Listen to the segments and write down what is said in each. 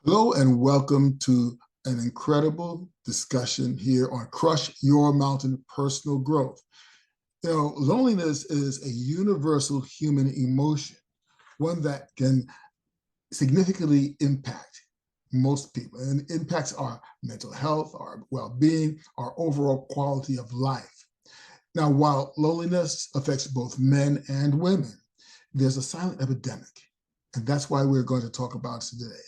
Hello and welcome to an incredible discussion here on Crush Your Mountain Personal Growth. Loneliness is a universal human emotion, one that can significantly impact most people and impacts our mental health, our well-being, our overall quality of life. Now, while loneliness affects both men and women, there's a silent epidemic. And that's why we're going to talk about it today,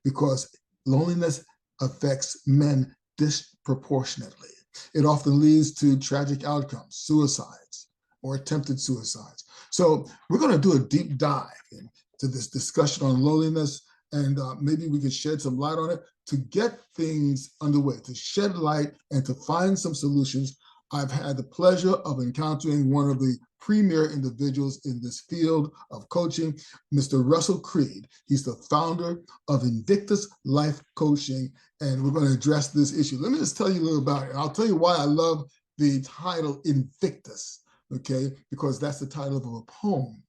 because loneliness affects men disproportionately. It often leads to tragic outcomes, suicides, or attempted suicides. So we're going to do a deep dive into this discussion on loneliness, and maybe we can shed some light on it to get things underway, to shed light and to find some solutions. I've had the pleasure of encountering one of the premier individuals in this field of coaching, Mr. Russell Creed. He's the founder of Invictus Life Coaching, and we're going to address this issue. Let me just tell you a little about it. I'll tell you why I love the title Invictus, okay? Because that's the title of a poem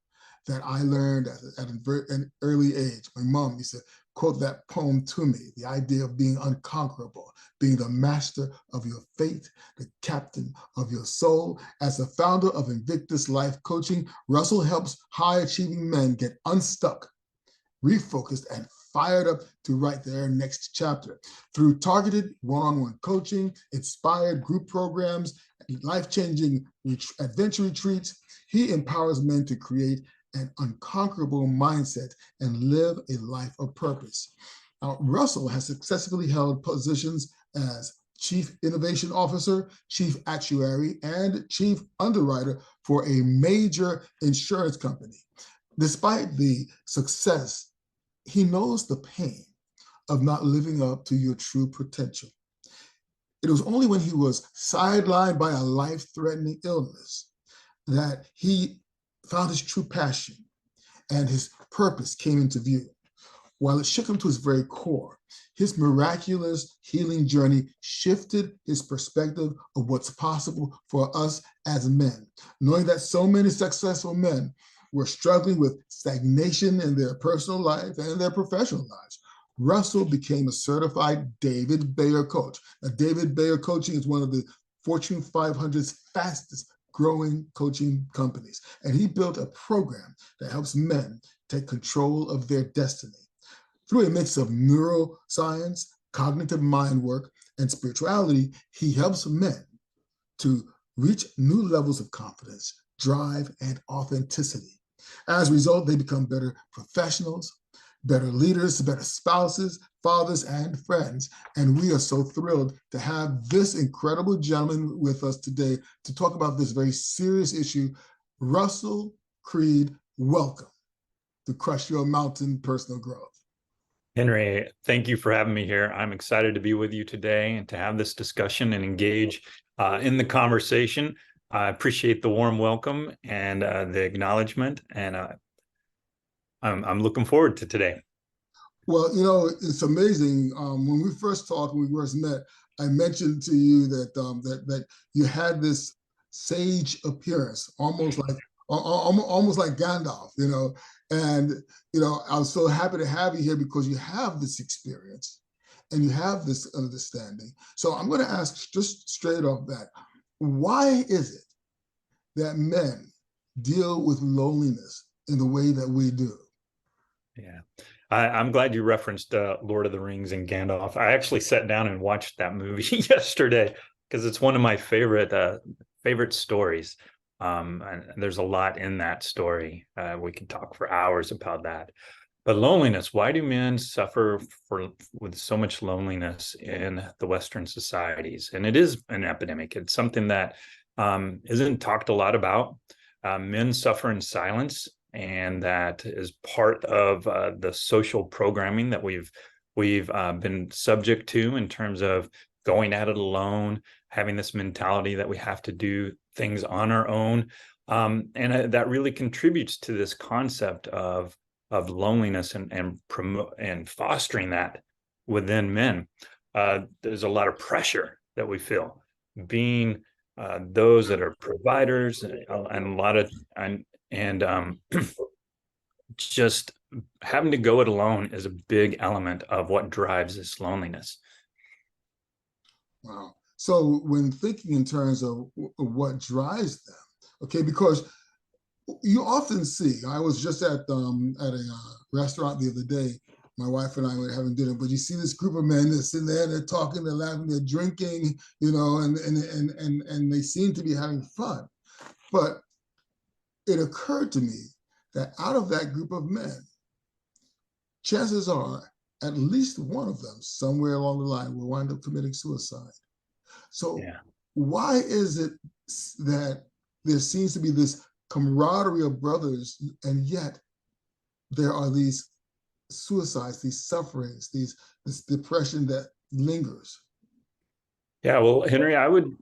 that I learned at an early age. My mom used to quote that poem to me, the idea of being unconquerable, being the master of your fate, the captain of your soul. As the founder of Invictus Life Coaching, Russell helps high-achieving men get unstuck, refocused, and fired up to write their next chapter. Through targeted one-on-one coaching, inspired group programs, and life-changing adventure retreats, he empowers men to create an unconquerable mindset and live a life of purpose. Now, Russell has successfully held positions as Chief Innovation Officer, Chief Actuary, and Chief Underwriter for a major insurance company. Despite the success, he knows the pain of not living up to your true potential. It was only when he was sidelined by a life-threatening illness that he found his true passion and his purpose came into view. While it shook him to his very core, his miraculous healing journey shifted his perspective of what's possible for us as men. Knowing that so many successful men were struggling with stagnation in their personal life and their professional lives, Russell became a certified David Bayer coach. Now, David Bayer Coaching is one of the Fortune 500's fastest growing coaching companies. And he built a program that helps men take control of their destiny. Through a mix of neuroscience, cognitive mind work, and spirituality, he helps men to reach new levels of confidence, drive, and authenticity. As a result, they become better professionals, better leaders, better spouses, fathers, and friends. And we are so thrilled to have this incredible gentleman with us today to talk about this very serious issue. Russell Creed, welcome to Crush Your Mountain Personal Growth. Henry, thank you for having me here. I'm excited to be with you today and to have this discussion and engage in the conversation. I appreciate the warm welcome and the acknowledgement, and I'm looking forward to today. Well, it's amazing. When we first talked, when we first met, I mentioned to you that you had this sage appearance, almost like Gandalf, and I was so happy to have you here because you have this experience and you have this understanding. So I'm going to ask just straight off that, why is it that men deal with loneliness in the way that we do? Yeah, I'm glad you referenced Lord of the Rings and Gandalf. I actually sat down and watched that movie yesterday because it's one of my favorite stories. And there's a lot in that story. We could talk for hours about that. But loneliness, why do men suffer with so much loneliness in the Western societies? And it is an epidemic. It's something that isn't talked a lot about. Men suffer in silence, and that is part of the social programming that we've been subject to in terms of going at it alone, having this mentality that we have to do things on our own, and that really contributes to this concept of loneliness and fostering that within men. There's a lot of pressure that we feel being those that are providers, and a lot of and just having to go it alone is a big element of what drives this loneliness. Wow. So when thinking in terms of what drives them, okay, because you often see, I was just at a restaurant the other day. My wife and I were having dinner, but you see this group of men that's in there, they're talking, they're laughing, they're drinking, and they seem to be having fun. But it occurred to me that out of that group of men, chances are at least one of them, somewhere along the line, will wind up committing suicide. So Yeah. why is it that there seems to be this camaraderie of brothers, and yet there are these suicides, these sufferings, this depression that lingers? Yeah, well, Henry, I would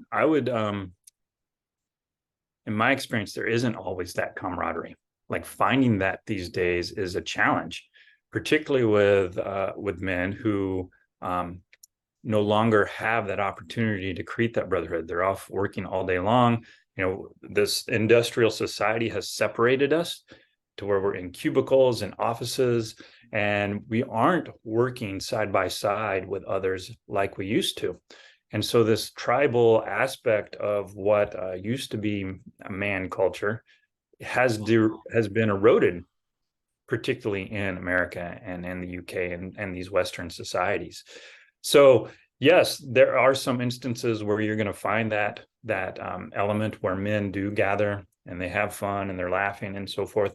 in my experience, there isn't always that camaraderie. Like finding that these days is a challenge, particularly with men who no longer have that opportunity to create that brotherhood. They're off working all day long. You know, this industrial society has separated us to where we're in cubicles and offices, and we aren't working side by side with others like we used to. And so this tribal aspect of what used to be a man culture has been eroded, particularly in America and in the UK and these Western societies. So yes, there are some instances where you're going to find that element where men do gather and they have fun and they're laughing and so forth.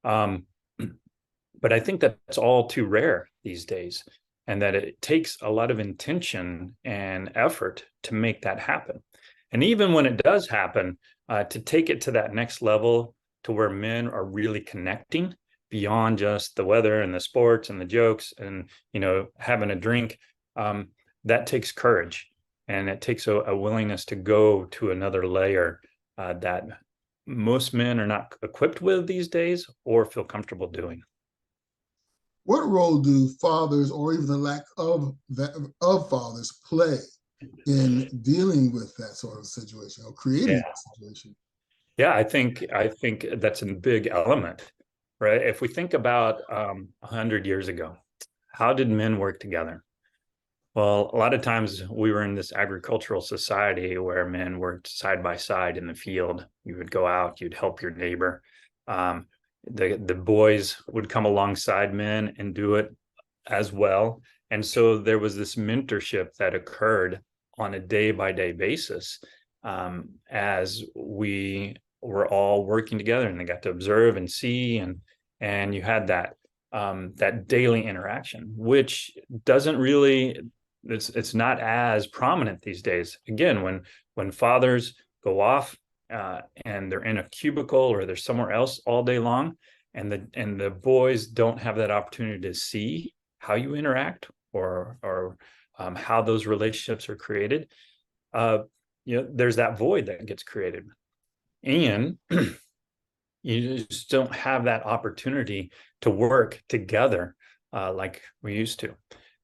But I think that's all too rare these days, and that it takes a lot of intention and effort to make that happen. And even when it does happen, to take it to that next level to where men are really connecting beyond just the weather and the sports and the jokes and, you know, having a drink, that takes courage, and it takes a willingness to go to another layer that most men are not equipped with these days or feel comfortable doing. What role do fathers, or even the lack of fathers, play in dealing with that sort of situation or creating Yeah. that situation? Yeah, I think that's a big element, right? If we think about 100 years ago, how did men work together? Well, a lot of times we were in this agricultural society where men worked side by side in the field. You would go out, you'd help your neighbor. Um, the boys would come alongside men and do it as well. And so there was this mentorship that occurred on a day by day basis, as we were all working together, and they got to observe and see, and you had that daily interaction, which doesn't really, it's not as prominent these days. Again, when fathers go off and they're in a cubicle or they're somewhere else all day long, and the boys don't have that opportunity to see how you interact or how those relationships are created, you know, there's that void that gets created, and you just don't have that opportunity to work together like we used to.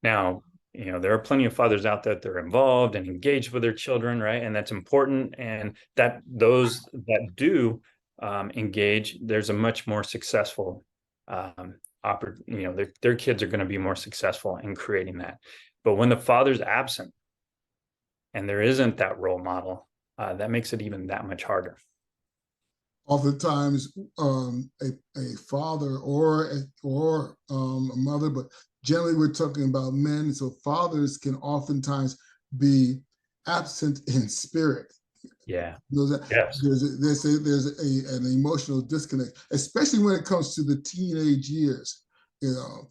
Now, you know, there are plenty of fathers out there that are involved and engaged with their children, right? And that's important. And that those that do engage, there's a much more successful you know, their kids are going to be more successful in creating that. But when the father's absent and there isn't that role model, that makes it even that much harder. Oftentimes, a father or a mother, but generally we're talking about men. So fathers can oftentimes be absent in spirit. Yeah. There's Yes. an emotional disconnect, especially when it comes to the teenage years. You know,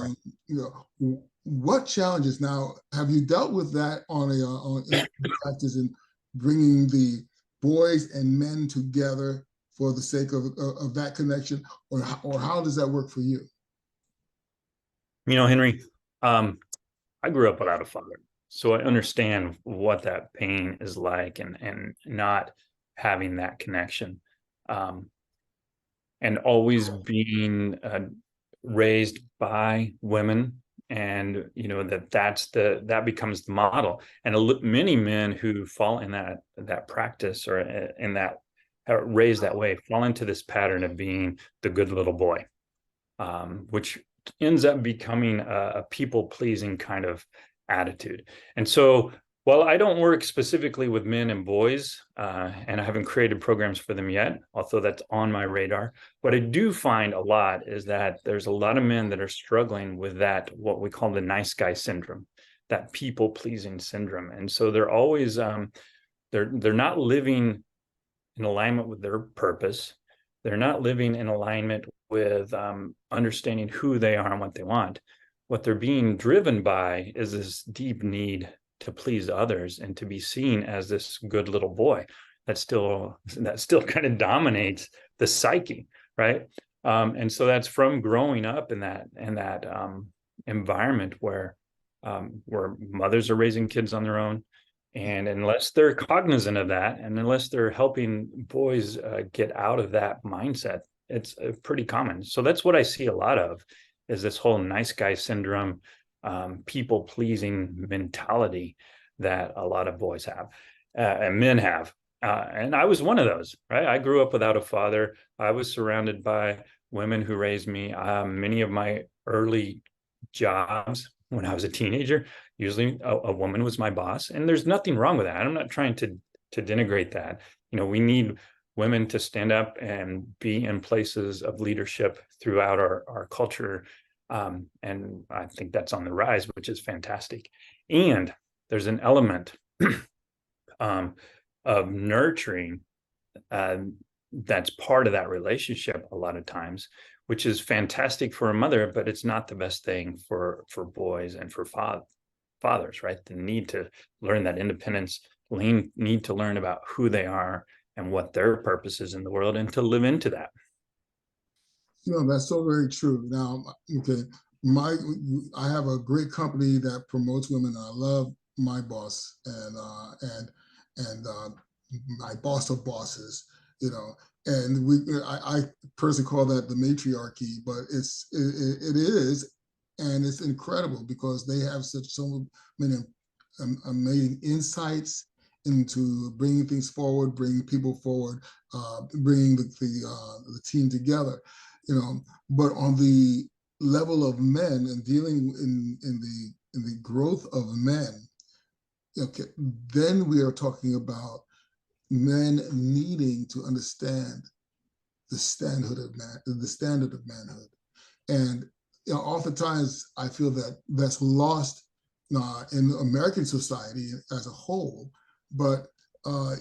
Right. you know, what challenges now have you dealt with that in practice in bringing the boys and men together for the sake of that connection, or how does that work for you? You know, Henry, I grew up without a father, so I understand what that pain is like, and not having that connection, um, and always being raised by women, and you know that becomes the model, and many men who fall in that practice or in that raised that way fall into this pattern of being the good little boy. which ends up becoming a people-pleasing kind of attitude. And so while I don't work specifically with men and boys, and I haven't created programs for them yet, although that's on my radar, what I do find a lot is that there's a lot of men that are struggling with that, what we call the nice guy syndrome, that people-pleasing syndrome. And so they're always, they're not living in alignment with their purpose. They're not living in alignment with understanding who they are and what they want. What they're being driven by is this deep need to please others and to be seen as this good little boy that still kind of dominates the psyche, right? And so that's from growing up in that environment where mothers are raising kids on their own. And unless they're cognizant of that, and unless they're helping boys get out of that mindset, it's pretty common. So that's what I see a lot of, is this whole nice guy syndrome, people-pleasing mentality that a lot of boys have and men have. And I was one of those, right? I grew up without a father. I was surrounded by women who raised me. Many of my early jobs when I was a teenager, usually a woman was my boss, and there's nothing wrong with that. I'm not trying to denigrate that. We need women to stand up and be in places of leadership throughout our culture. And I think that's on the rise, which is fantastic. And there's an element of nurturing that's part of that relationship a lot of times, which is fantastic for a mother, but it's not the best thing for boys and for fathers, right? The need to learn that independence, need to learn about who they are and what their purpose is in the world, and to live into that. That's so very true. Now, okay, I have a great company that promotes women. I love my boss and my boss of bosses, and I personally call that the matriarchy, but it is, and it's incredible because they have so many amazing insights into bringing things forward, bringing people forward, bringing the team together, But on the level of men and dealing in the growth of men, okay, then we are talking about men needing to understand the standard of manhood, and oftentimes I feel that that's lost in American society as a whole, but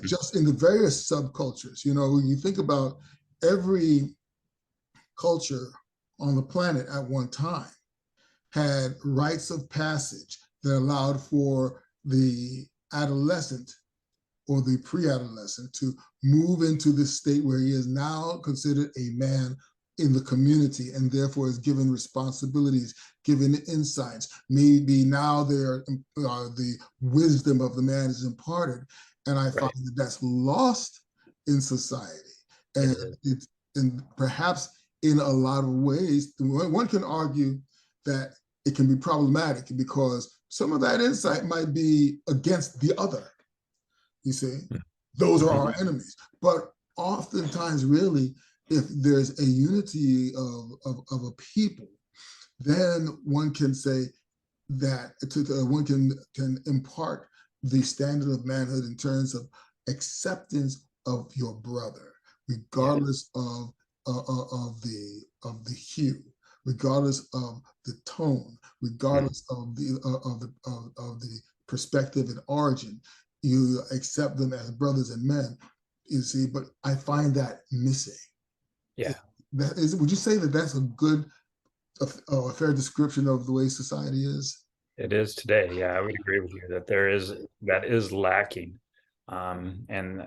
just in the various subcultures. When you think about every culture on the planet at one time had rites of passage that allowed for the adolescent or the pre-adolescent to move into this state where he is now considered a man in the community, and therefore is given responsibilities, given insights. Maybe now the wisdom of the man is imparted, and I find that that's lost in society, and perhaps in a lot of ways, one can argue that it can be problematic because some of that insight might be against the other. You see, those are our enemies. But oftentimes, really, if there's a unity of a people, then one can say that one can impart the standard of manhood in terms of acceptance of your brother, regardless of the hue, regardless of the tone, regardless of the perspective and origin. You accept them as brothers and men, you see, but I find that missing. Yeah. Would you say that that's a fair description of the way society is? It is today. Yeah, I would agree with you that that is lacking. And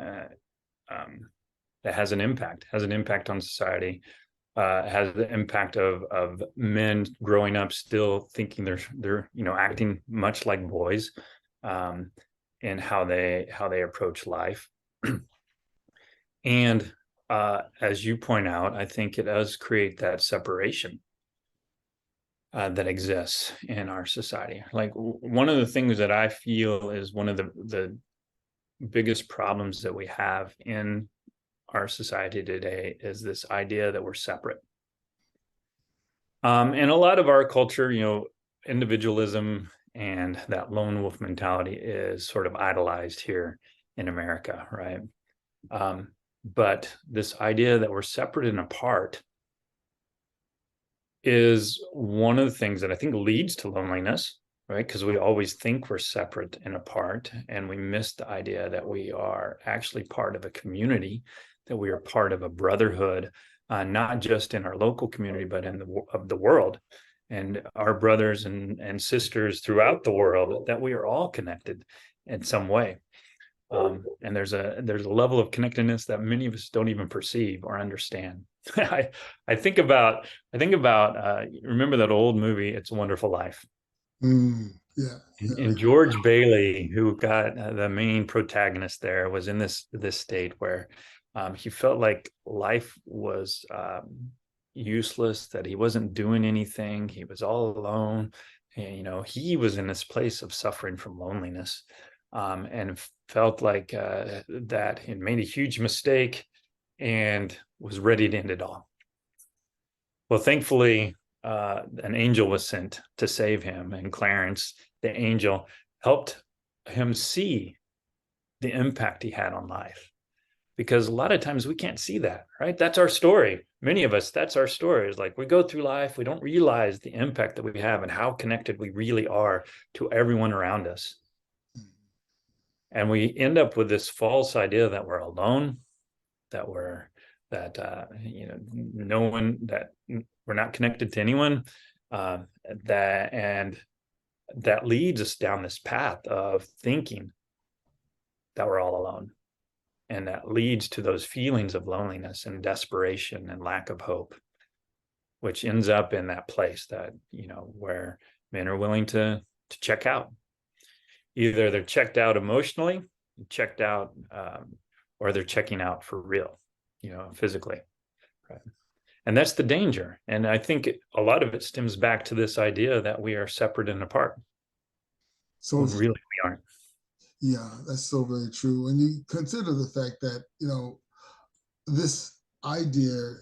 it has an impact on society. Has the impact of men growing up still thinking they're acting much like boys, in how they approach life. And as you point out, I think it does create that separation that exists in our society. Like, one of the things that I feel is one of the biggest problems that we have in our society today is this idea that we're separate. And a lot of our culture, individualism and that lone wolf mentality is sort of idolized here in America, right? But this idea that we're separate and apart is one of the things that I think leads to loneliness, right? Because we always think we're separate and apart, and we miss the idea that we are actually part of a community, that we are part of a brotherhood, not just in our local community, but in the world, and our brothers and sisters throughout the world, that we are all connected in some way. And there's a level of connectedness that many of us don't even perceive or understand. I think about remember that old movie, It's a Wonderful Life? Yeah. And George Bailey, who got the main protagonist there, was in this state where he felt like life was useless, that he wasn't doing anything, he was all alone, and he was in this place of suffering from loneliness, and felt like that he made a huge mistake and was ready to end it all. Well, thankfully, an angel was sent to save him, and Clarence, the angel, helped him see the impact he had on life. Because a lot of times we can't see that, right? That's our story. Many of us, that's our story. It's like we go through life, we don't realize the impact that we have and how connected we really are to everyone around us. And we end up with this false idea that we're alone, that no one, that we're not connected to anyone, that leads us down this path of thinking that we're all alone, and that leads to those feelings of loneliness and desperation and lack of hope, which ends up in that place that where men are willing to check out. Either they're checked out emotionally, checked out, or they're checking out for real, physically. Right. And that's the danger. And I think a lot of it stems back to this idea that we are separate and apart. So When really we aren't. yeah, that's so very true. When you consider the fact that, this idea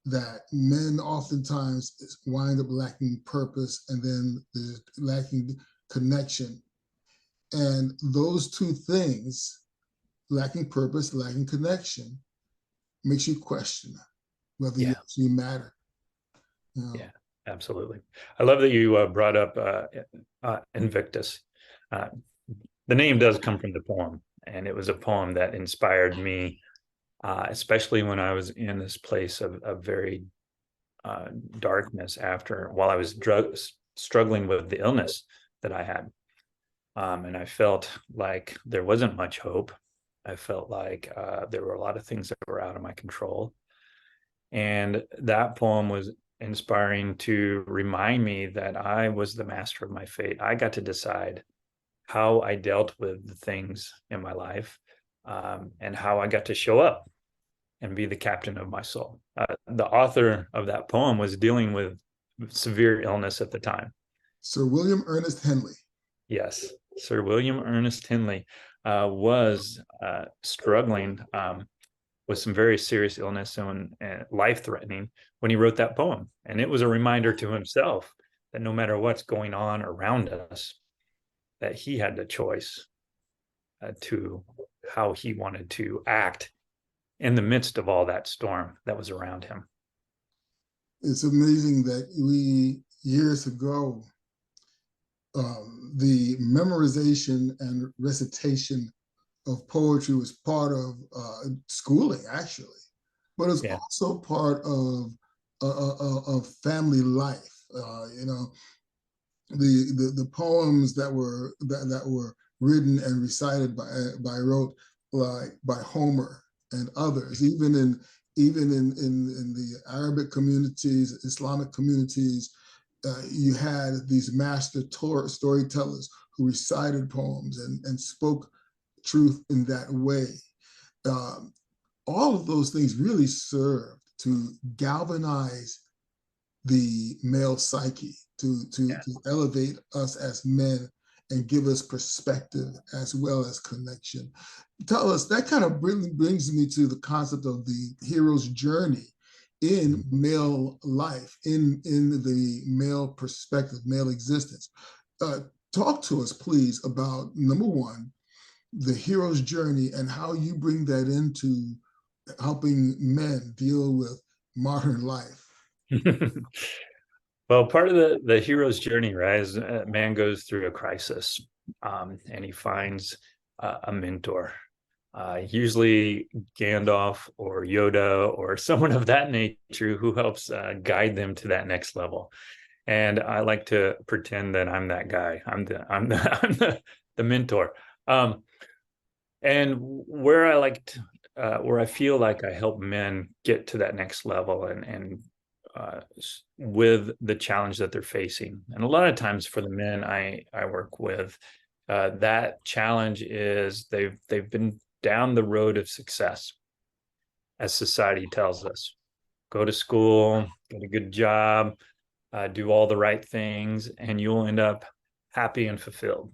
that men oftentimes wind up lacking purpose and then there's lacking connection. And those two things, lacking purpose, lacking connection, makes you question whether you actually matter. Yeah, absolutely. I love that you brought up Invictus. The name does come from the poem, and it was a poem that inspired me, especially when I was in this place of very darkness while I was struggling with the illness that I had. And I felt like there wasn't much hope. I felt like there were a lot of things that were out of my control. And that poem was inspiring to remind me that I was the master of my fate. I got to decide how I dealt with the things in my life, and how I got to show up and be the captain of my soul. The author of that poem was dealing with severe illness at the time. Sir William Ernest Henley. Yes, Sir William Ernest Henley was struggling with some very serious illness and life-threatening when he wrote that poem. And it was a reminder to himself that no matter what's going on around us, that he had the choice to how he wanted to act in the midst of all that storm that was around him. It's amazing that years ago, the memorization and recitation of poetry was part of schooling, actually, but it's also part of family life. The poems that were written and recited by Homer and others, even in the Arabic communities, Islamic communities, you had these master storytellers who recited poems and spoke truth in that way. All of those things really served to galvanize the male psyche, to elevate us as men and give us perspective as well as connection. Tell us, that kind of brings me to the concept of the hero's journey in male life, in the male perspective, male existence. Talk to us, please, about number one, the hero's journey and how you bring that into helping men deal with modern life. Well, part of the hero's journey, right, is a man goes through a crisis, and he finds a mentor, usually Gandalf or Yoda or someone of that nature who helps guide them to that next level. And I like to pretend that I'm that guy. I'm the mentor. And where I feel like I help men get to that next level and with the challenge that they're facing. And a lot of times for the men I work with, that challenge is they've been down the road of success, as society tells us. Go to school, get a good job, do all the right things, and you'll end up happy and fulfilled.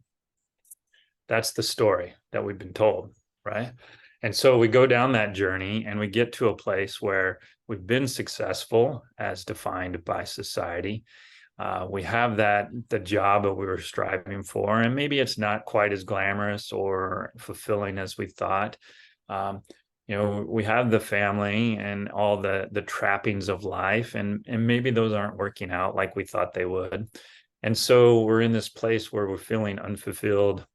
That's the story that we've been told, right? And so we go down that journey and we get to a place where we've been successful as defined by society. We have the job that we were striving for, and maybe it's not quite as glamorous or fulfilling as we thought. We have the family and all the trappings of life, and maybe those aren't working out like we thought they would. And so we're in this place where we're feeling unfulfilled,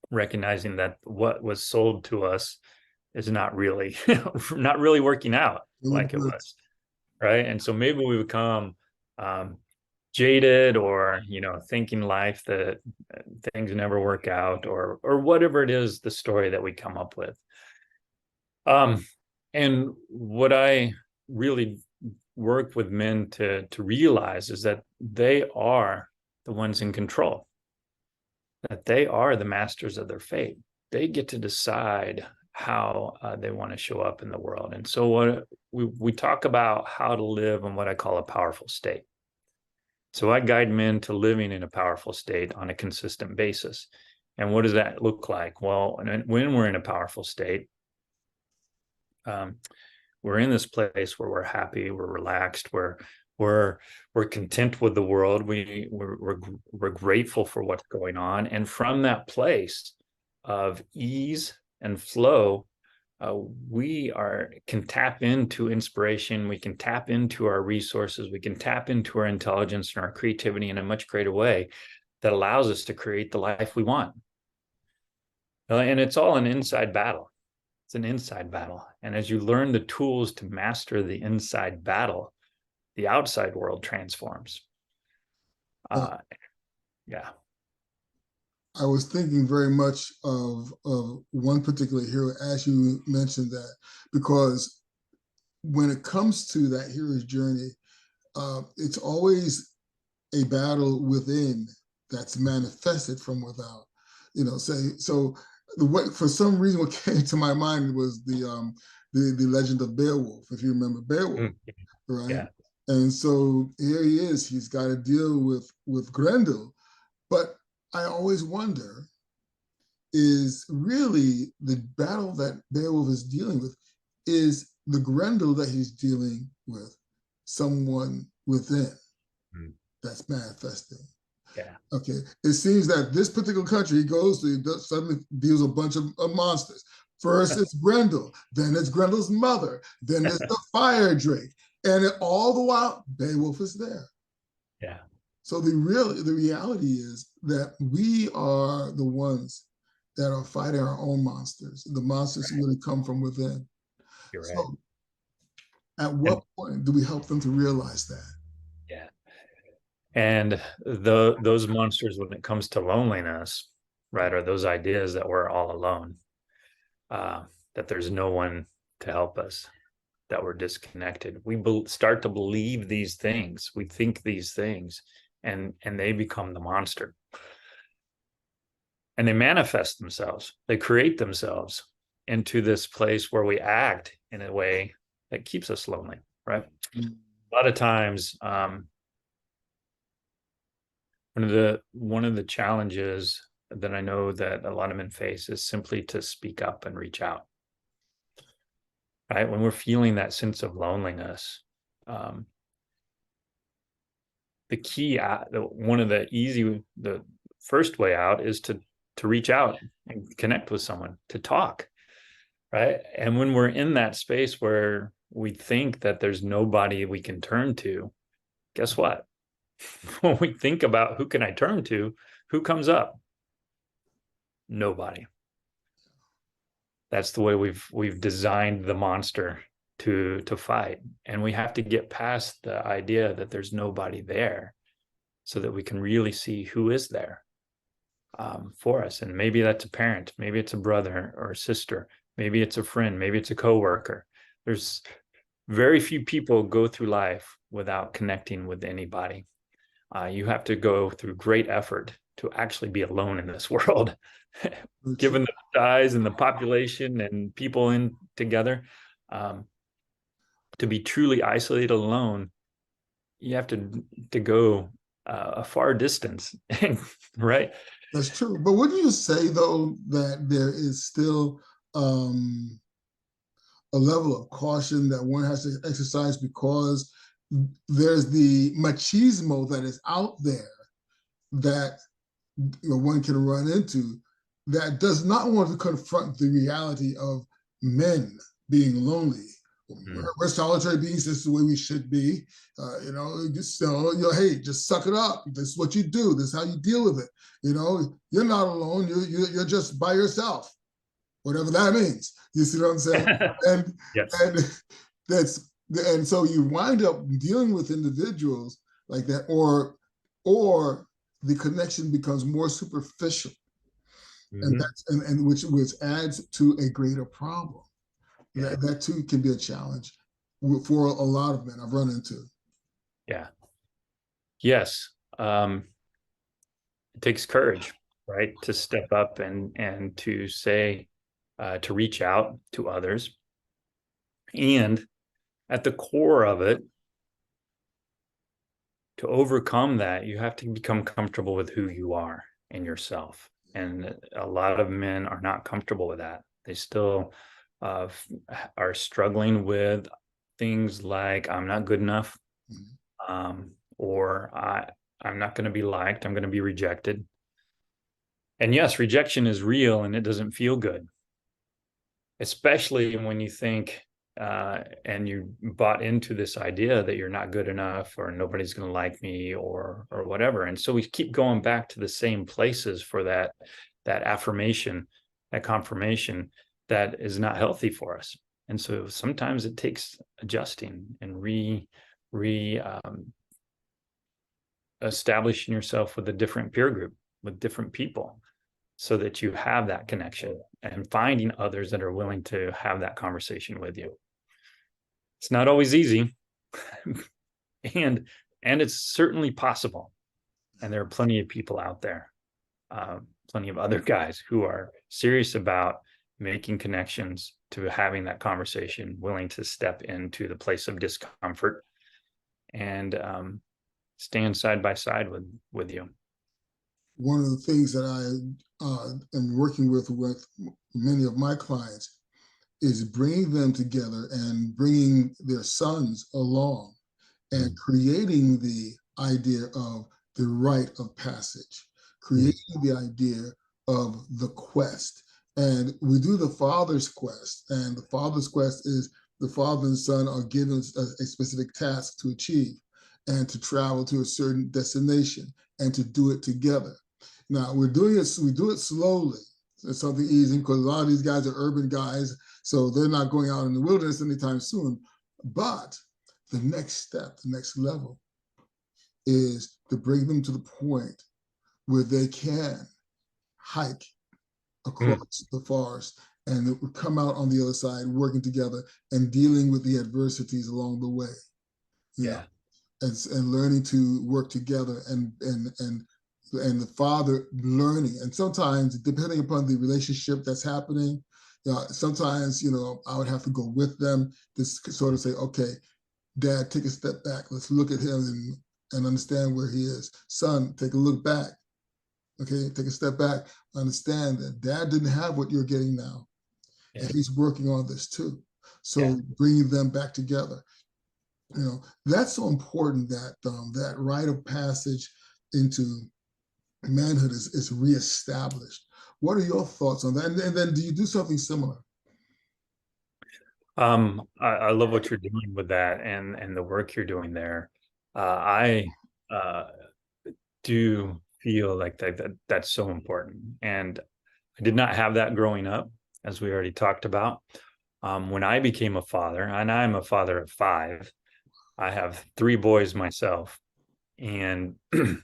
recognizing that what was sold to us is not really not really working out like it was, right? And so maybe we become jaded, or thinking life that things never work out, or whatever it is, the story that we come up with. And what I really work with men to realize is that they are the ones in control, that they are the masters of their fate. They get to decide how they want to show up in the world. And so what we talk about how to live in what I call a powerful state. So I guide men to living in a powerful state on a consistent basis. And what does that look like? Well, when we're in a powerful state, we're in this place where we're happy, we're relaxed, we're content with the world, we're grateful for what's going on, and from that place of ease and flow, we can tap into inspiration, we can tap into our resources, we can tap into our intelligence and our creativity in a much greater way that allows us to create the life we want. And it's all an inside battle. It's an inside battle. And as you learn the tools to master the inside battle, the outside world transforms. Yeah. I was thinking very much of one particular hero as you mentioned that, because when it comes to that hero's journey, it's always a battle within that's manifested from without. So for some reason, what came to my mind was the legend of Beowulf, if you remember Beowulf, right? Yeah. And so here he is; he's got to deal with Grendel, but I always wonder, is really the battle that Beowulf is dealing with, is the Grendel that he's dealing with someone within that's manifesting? Yeah. Okay. It seems that this particular country he goes to suddenly deals a bunch of monsters. First it's Grendel, then it's Grendel's mother, then it's the fire drake, and all the while Beowulf is there. Yeah. So the reality is that we are the ones that are fighting our own monsters. The monsters really come from within. You're right. So at what point do we help them to realize that? Yeah. And those monsters, when it comes to loneliness, right, are those ideas that we're all alone, that there's no one to help us, that we're disconnected. We start to believe these things. We think these things, and they become the monster. And they manifest themselves. They create themselves into this place where we act in a way that keeps us lonely, right? A lot of times, one of the challenges that I know that a lot of men face is simply to speak up and reach out. right? When we're feeling that sense of loneliness, the key out, the first way out is to reach out and connect with someone, to talk, right? And when we're in that space where we think that there's nobody we can turn to, guess what? When we think about who can I turn to, who comes up? Nobody. That's the way we've designed the monster to fight. And we have to get past the idea that there's nobody there so that we can really see who is there for us. And maybe that's a parent, maybe it's a brother or a sister, maybe it's a friend, maybe it's a coworker. There's very few people go through life without connecting with anybody. You have to go through great effort to actually be alone in this world. Given the size and the population and people in together, to be truly isolated alone, you have to go a far distance, right? That's true. But wouldn't you say, though, that there is still a level of caution that one has to exercise, because there's the machismo that is out there that one can run into, that does not want to confront the reality of men being lonely. We're solitary beings. This is the way we should be. Hey, just suck it up. This is what you do. This is how you deal with it. You're not alone. You're just by yourself, whatever that means. You see what I'm saying? And yes. and so you wind up dealing with individuals like that, or the connection becomes more superficial, and which adds to a greater problem. Yeah. That too can be a challenge for a lot of men I've run into. Yeah. Yes. It takes courage, right, to step up and to say, to reach out to others. And at the core of it, to overcome that, you have to become comfortable with who you are and yourself. And a lot of men are not comfortable with that. They still are struggling with things like, I'm not good enough, or I'm not going to be liked, I'm going to be rejected. And yes, rejection is real and it doesn't feel good, especially when you think and you bought into this idea that you're not good enough, or nobody's going to like me, or whatever. And so we keep going back to the same places for that affirmation, that confirmation, that is not healthy for us. And so sometimes it takes adjusting and establishing yourself with a different peer group, with different people, so that you have that connection, and finding others that are willing to have that conversation with you. It's not always easy, and it's certainly possible. And there are plenty of people out there, plenty of other guys who are serious about making connections, to having that conversation, willing to step into the place of discomfort and stand side by side with you. One of the things that I am working with many of my clients is bringing them together and bringing their sons along, and creating the idea of the rite of passage, creating the idea of the quest. And we do the father's quest, and the father's quest is the father and son are given a specific task to achieve, and to travel to a certain destination, and to do it together. Now we do it slowly. It's something easy, because a lot of these guys are urban guys, so they're not going out in the wilderness anytime soon. But the next step, the next level, is to bring them to the point where they can hike across the forest and come out on the other side, working together and dealing with the adversities along the way. And learning to work together, and the father learning. And sometimes, depending upon the relationship that's happening, sometimes I would have to go with them to sort of say, okay, Dad, take a step back. Let's look at him and understand where he is. Son, take a look back. Okay, take a step back. Understand that Dad didn't have what you're getting now. And he's working on this too. So bringing them back together, that's so important, that that rite of passage into manhood is reestablished. What are your thoughts on that? And then do you do something similar? I love what you're doing with that, and the work you're doing there. I do feel like that's so important. And I did not have that growing up, as we already talked about. When I became a father, and I'm a father of 5, I have 3 boys myself, and it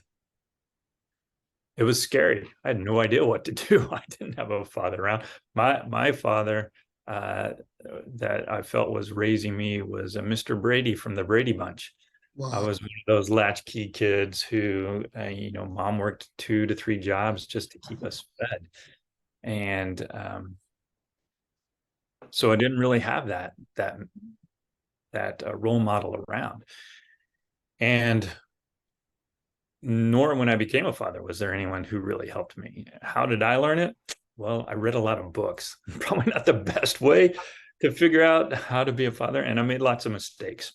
was scary. I had no idea what to do. I didn't have a father around. My father that I felt was raising me was a Mr. Brady from the Brady Bunch. I Wow. was one of those latchkey kids who, mom worked 2 to 3 jobs just to keep us fed. And so I didn't really have that role model around. And nor when I became a father was there anyone who really helped me. How did I learn it? Well, I read a lot of books. Probably not the best way to figure out how to be a father. And I made lots of mistakes.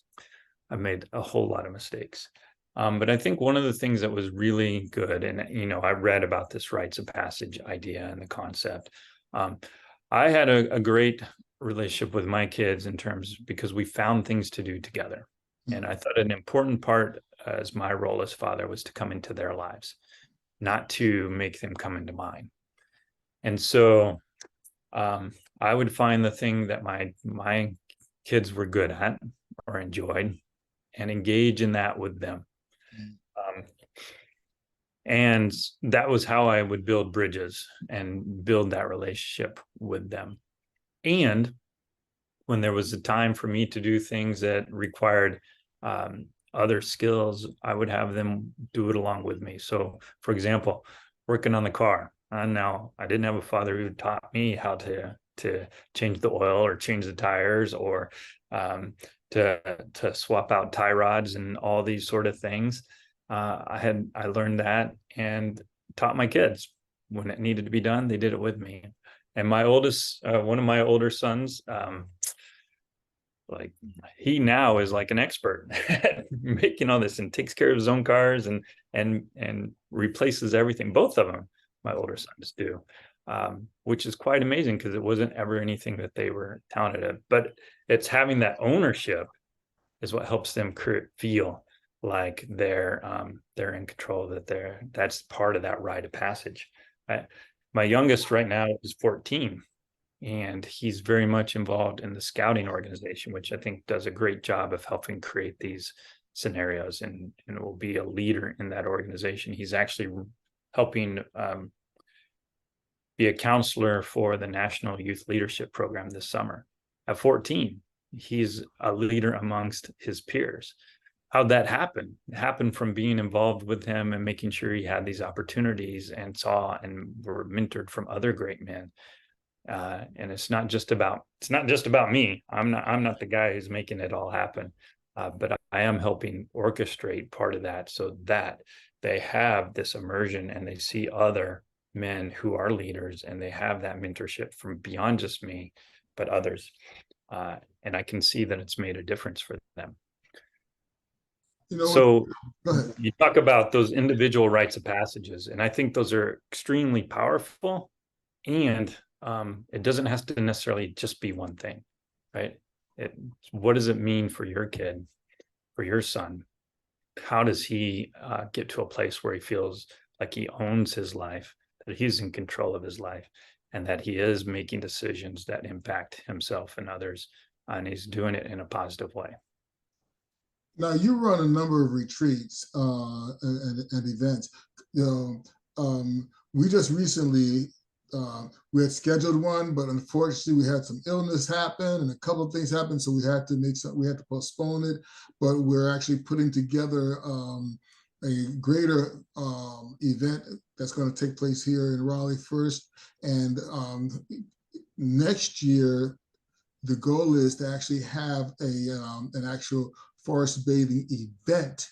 I made a whole lot of mistakes. But I think one of the things that was really good, and I read about this rites of passage idea and the concept. I had a great relationship with my kids in terms because we found things to do together. And I thought an important part as my role as father was to come into their lives, not to make them come into mine. And so I would find the thing that my kids were good at or enjoyed and engage in that with them. And that was how I would build bridges and build that relationship with them. And when there was a time for me to do things that required other skills, I would have them do it along with me. So, for example, working on the car. Now, I didn't have a father who taught me how to change the oil or change the tires or to swap out tie rods and all these sort of things. I learned that and taught my kids when it needed to be done. They did it with me. And my oldest, one of my older sons, like he now is like an expert at making all this and takes care of his own cars and replaces everything. Both of them, my older sons do, which is quite amazing because it wasn't ever anything that they were talented at. But it's having that ownership is what helps them feel like they're in control, that's part of that rite of passage. My youngest right now is 14. And he's very much involved in the scouting organization, which I think does a great job of helping create these scenarios and will be a leader in that organization. He's actually helping be a counselor for the National Youth Leadership Program this summer. At 14, he's a leader amongst his peers. How'd that happen? It happened from being involved with him and making sure he had these opportunities and saw and were mentored from other great men. And it's not just about me. I'm not the guy who's making it all happen, but I am helping orchestrate part of that so that they have this immersion and they see other men who are leaders and they have that mentorship from beyond just me, but others. And I can see that it's made a difference for them. So you talk about those individual rites of passages, and I think those are extremely powerful. And it doesn't have to necessarily just be one thing, right? What does it mean for your kid, for your son? How does he get to a place where he feels like he owns his life, that he's in control of his life, and that he is making decisions that impact himself and others, and he's doing it in a positive way? Now, you run a number of retreats and events. We just recently we had scheduled one, but unfortunately we had some illness happen and a couple of things happened, so we had to postpone it. But we're actually putting together a greater event that's going to take place here in Raleigh first, and next year the goal is to actually have an actual forest bathing event,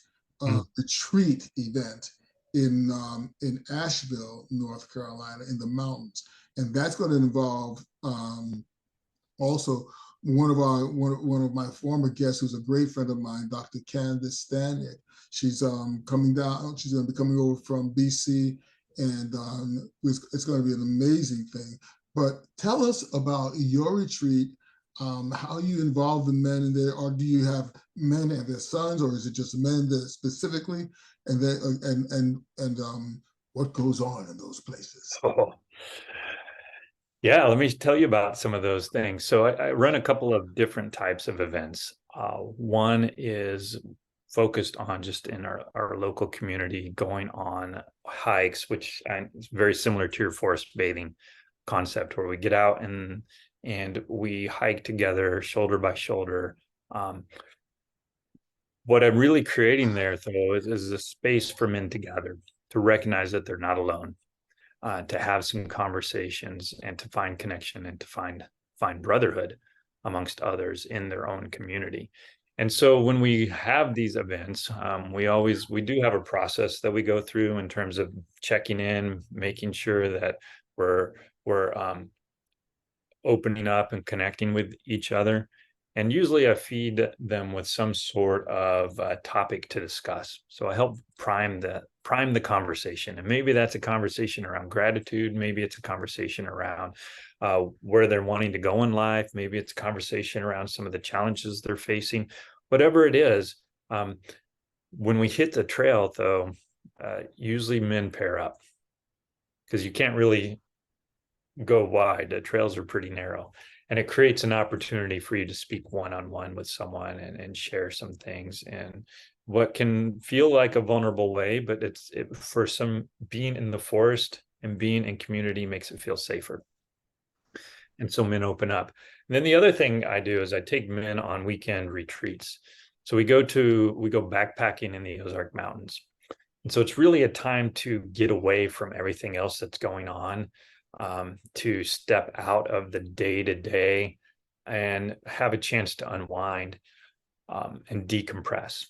retreat event in Asheville, North Carolina, in the mountains, and that's going to involve also one of my former guests, who's a great friend of mine, Dr. Candace Stanick. She's coming down. She's going to be coming over from BC, and it's going to be an amazing thing. But tell us about your retreat, how you involve the men in there, or do you have men and their sons, or is it just men that specifically, and then what goes on in those places? Oh, yeah, let me tell you about some of those things. So I run a couple of different types of events. One is focused on just in our local community, going on hikes, which is very similar to your forest bathing concept, where we get out and we hike together, shoulder by shoulder. What I'm really creating there, though, is a space for men to gather, to recognize that they're not alone, to have some conversations and to find connection and to find brotherhood amongst others in their own community. And so when we have these events, we do have a process that we go through in terms of checking in, making sure that we're opening up and connecting with each other. And usually I feed them with some sort of topic to discuss. So I help prime the conversation. And maybe that's a conversation around gratitude. Maybe it's a conversation around where they're wanting to go in life. Maybe it's a conversation around some of the challenges they're facing. Whatever it is, when we hit the trail, though, usually men pair up, because you can't really go wide. The trails are pretty narrow. And it creates an opportunity for you to speak one-on-one with someone and share some things in what can feel like a vulnerable way, but for some, being in the forest and being in community makes it feel safer. And so men open up. And then the other thing I do is I take men on weekend retreats. So we go backpacking in the Ozark Mountains. And so it's really a time to get away from everything else that's going on, to step out of the day-to-day and have a chance to unwind and decompress.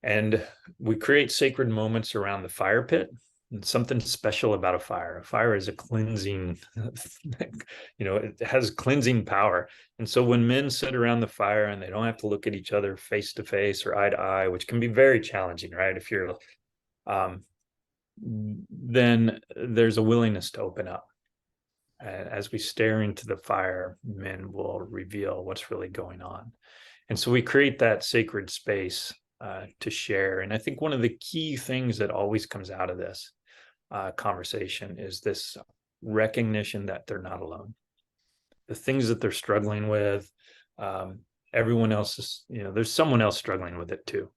And we create sacred moments around the fire pit. And something special about a fire. A fire is a cleansing, it has cleansing power. And so when men sit around the fire and they don't have to look at each other face to face or eye to eye, which can be very challenging, right? If you're then there's a willingness to open up. As we stare into the fire, men will reveal what's really going on. And so we create that sacred space to share. And I think one of the key things that always comes out of this conversation is this recognition that they're not alone. The things that they're struggling with, everyone else is, there's someone else struggling with it too.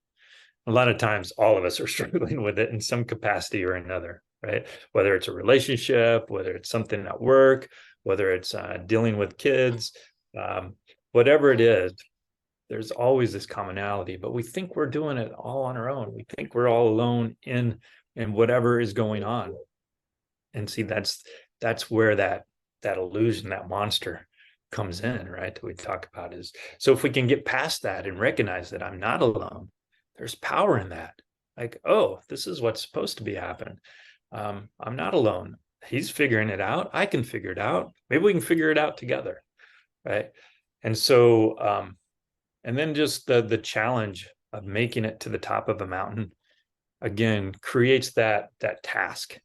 A lot of times all of us are struggling with it in some capacity or another, right? Whether it's a relationship, whether it's something at work, whether it's dealing with kids, whatever it is, there's always this commonality, but we think we're doing it all on our own. We think we're all alone in whatever is going on. And see, that's where that illusion, that monster comes in, right? That we talk about is, so if we can get past that and recognize that I'm not alone, there's power in that. Like, oh, this is what's supposed to be happening. I'm not alone. He's figuring it out. I can figure it out. Maybe we can figure it out together, right? And so, and then just the challenge of making it to the top of a mountain, again, creates that task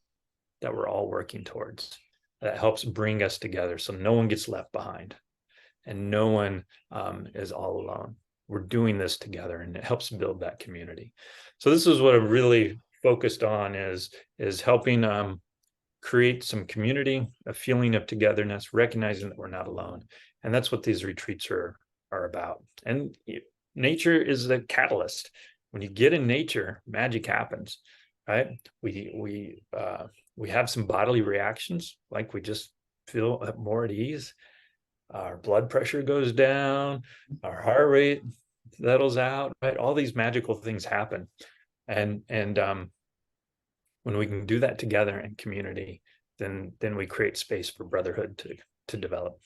that we're all working towards, that helps bring us together so no one gets left behind and no one is all alone. We're doing this together, and it helps build that community. So this is what I'm really focused on, is helping create some community, a feeling of togetherness, recognizing that we're not alone. And that's what these retreats are about. And nature is the catalyst. When you get in nature, magic happens, right? We have some bodily reactions, like we just feel more at ease. Our blood pressure goes down, our heart rate settles out, right? All these magical things happen. And when we can do that together in community, then we create space for brotherhood to develop.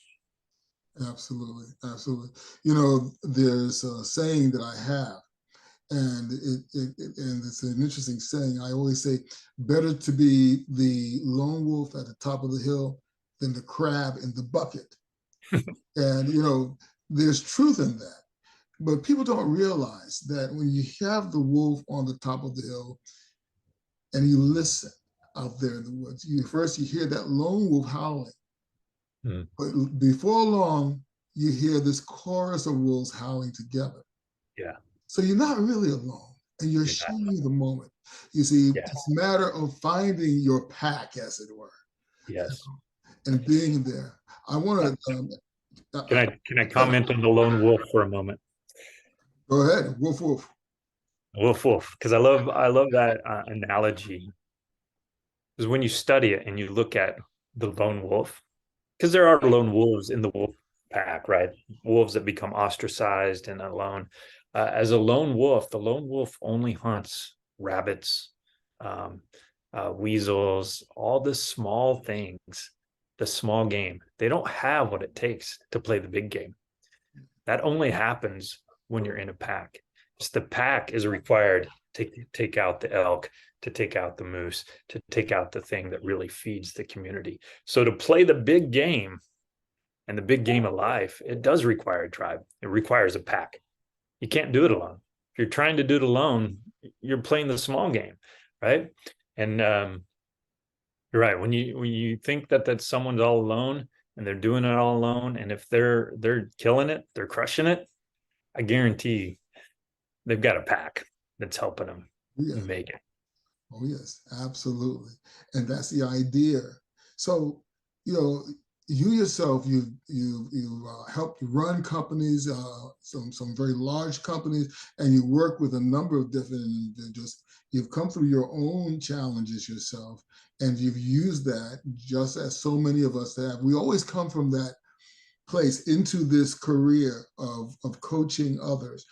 Absolutely. There's a saying that I have, and and it's an interesting saying. I always say, better to be the lone wolf at the top of the hill than the crab in the bucket. And, there's truth in that. But people don't realize that when you have the wolf on the top of the hill and you listen out there in the woods, you hear that lone wolf howling. Mm. But before long, you hear this chorus of wolves howling together. Yeah. So you're not really alone, and you're sharing the moment. You see, Yeah. it's a matter of finding your pack, as it were, Yes. and being there. I want to. Can I comment on the lone wolf for a moment? Go ahead, wolf, wolf. Wolf, wolf, because I love that analogy. Because when you study it and you look at the lone wolf, because there are lone wolves in the wolf pack, right? Wolves that become ostracized and alone. As a lone wolf, the lone wolf only hunts rabbits, um, weasels, all the small things, the small game. They don't have what it takes to play the big game. That only happens when you're in a pack. Just the pack is required to take out the elk, to take out the moose, to take out the thing that really feeds the community. So to play the big game and the big game of life, it does require a tribe. It requires a pack. You can't do it alone. If you're trying to do it alone, you're playing the small game, right? And you're right. When you think that someone's all alone and they're doing it all alone, and if they're killing it, they're crushing it, I guarantee they've got a pack that's helping them Yeah. make it. Oh, yes, absolutely. And that's the idea. So, you yourself, you've helped run companies, some very large companies, and you work with a number of different individuals. You've come through your own challenges yourself, and you've used that just as so many of us have. We always come from that place into this career of coaching others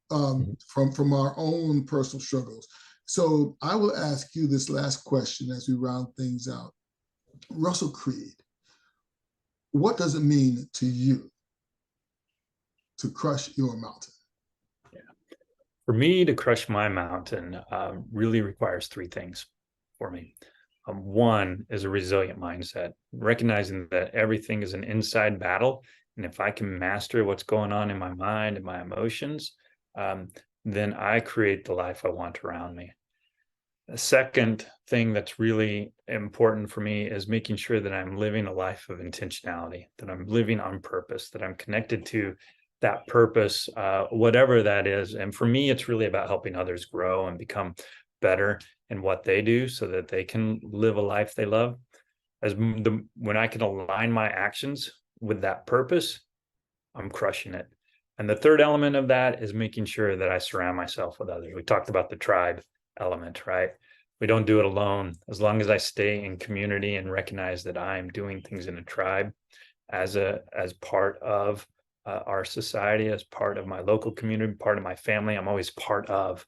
from our own personal struggles. So I will ask you this last question as we round things out. Russell Creed, what does it mean to you to crush your mountain? Yeah. For me to crush my mountain really requires three things for me. One is a resilient mindset, recognizing that everything is an inside battle. And if I can master what's going on in my mind and my emotions, then I create the life I want around me. The second thing that's really important for me is making sure that I'm living a life of intentionality, that I'm living on purpose, that I'm connected to that purpose, whatever that is. And for me, it's really about helping others grow and become better in what they do so that they can live a life they love. When I can align my actions with that purpose, I'm crushing it. And the third element of that is making sure that I surround myself with others. We talked about the tribe element, right? We don't do it alone. As long as I stay in community and recognize that I'm doing things in a tribe as part of our society, as part of my local community, part of my family, I'm always part of.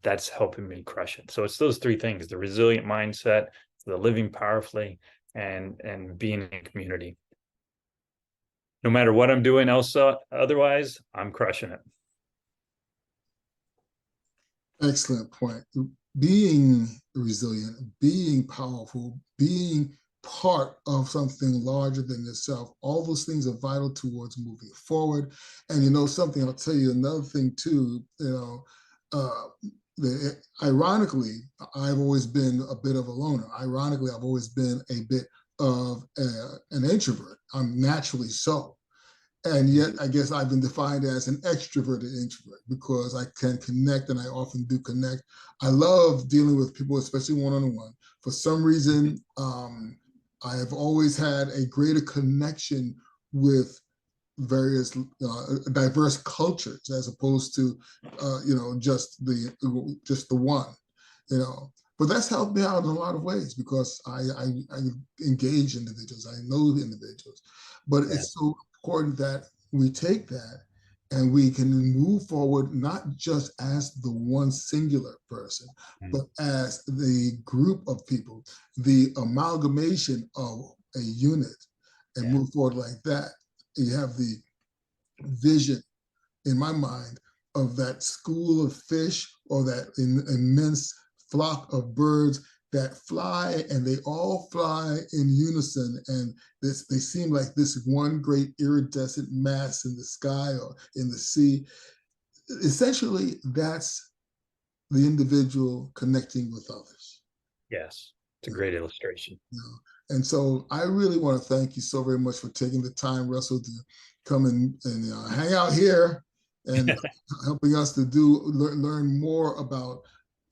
That's helping me crush it. So it's those three things: the resilient mindset, the living powerfully, and being in community. No matter what I'm doing otherwise, I'm crushing it. Excellent point. Being resilient, being powerful, being part of something larger than yourself, all those things are vital towards moving forward. And something, I'll tell you another thing too, ironically, I've always been a bit of a loner. Ironically, I've always been a bit of an introvert. I'm naturally so. And yet, I guess I've been defined as an extroverted introvert because I can connect, and I often do connect. I love dealing with people, especially one-on-one. For some reason, I have always had a greater connection with various diverse cultures as opposed to, just the one. But that's helped me out in a lot of ways because I engage individuals, I know the individuals, but it's so important that we take that and we can move forward not just as the one singular person, but as the group of people, the amalgamation of a unit, and move forward like that. You have the vision in my mind of that school of fish or that immense flock of birds that fly, and they all fly in unison, and they seem like this one great iridescent mass in the sky or in the sea. Essentially, that's the individual connecting with others. Yes, it's a great illustration. You know? And so I really want to thank you so very much for taking the time, Russell, to come and hang out here and helping us to learn more about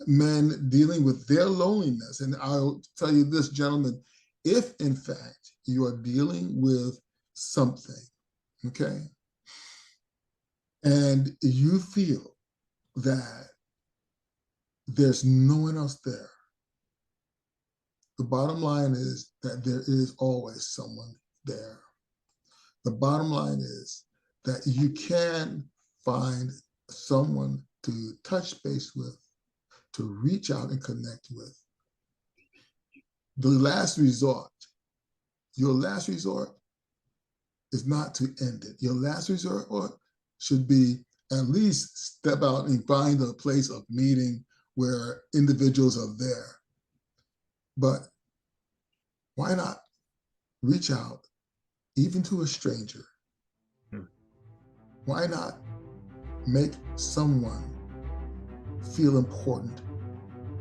men dealing with their loneliness. And I'll tell you this, gentlemen, if in fact you are dealing with something, okay, and you feel that there's no one else there, the bottom line is that there is always someone there. The bottom line is that you can find someone to touch base with, to reach out and connect with. The last resort, your last resort is not to end it. Your last resort should be at least step out and find a place of meeting where individuals are there. But why not reach out even to a stranger? Why not make someone feel important,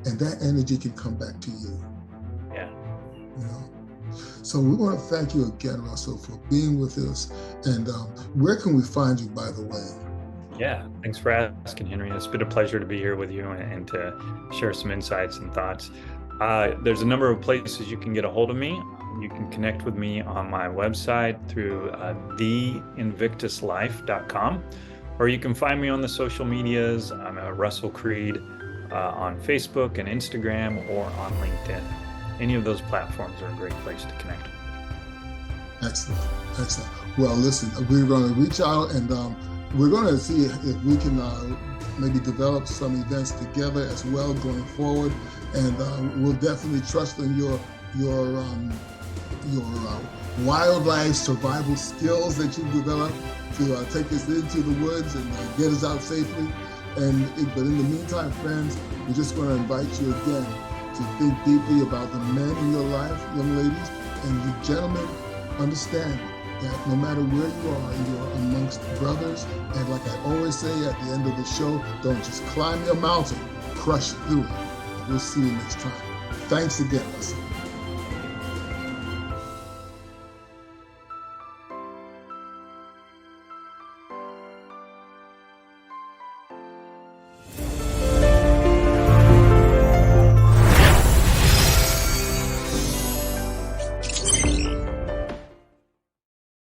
and that energy can come back to you? Yeah. You know? So we want to thank you again, Russell, for being with us. And where can we find you, by the way? Yeah, thanks for asking, Henry. It's been a pleasure to be here with you and to share some insights and thoughts. There's a number of places you can get a hold of me. You can connect with me on my website through theinvictuslife.com, or you can find me on the social medias. I'm Russell Creed on Facebook and Instagram, or on LinkedIn. Any of those platforms are a great place to connect. Excellent, excellent. Well, listen, we're going to reach out, and we're going to see if we can maybe develop some events together as well going forward. And we'll definitely trust in your wildlife survival skills that you've developed to take us into the woods and get us out safely. But in the meantime, friends, we're just going to invite you again to think deeply about the men in your life, young ladies, and you gentlemen, understand that no matter where you are amongst brothers. And like I always say at the end of the show, don't just climb your mountain, crush through it. We'll see you next time. Thanks again, Russell.